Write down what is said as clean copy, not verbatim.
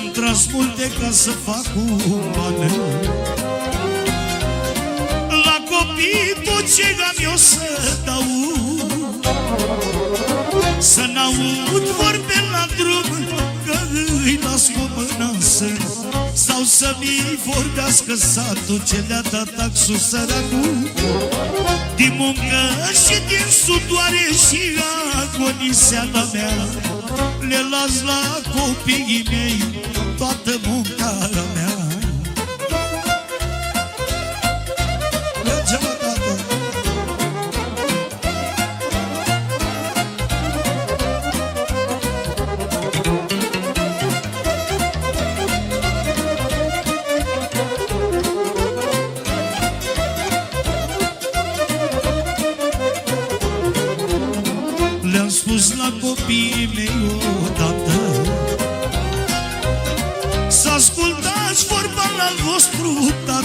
Am tras multe ca să fac un bani. La copii tot ce am eu să dau, să n-aud vorbe la drum, că îi las cu mâna în sân. Sau să-mi vorbească satul ce le-a dat taxul săracul. Din muncă și din sudoare și agoniseala mea, le las la copiii mei toată munca mea. Merge-mă, tată! Le-am spus la copiii mei odată, să ascultați vorba la vostru, dar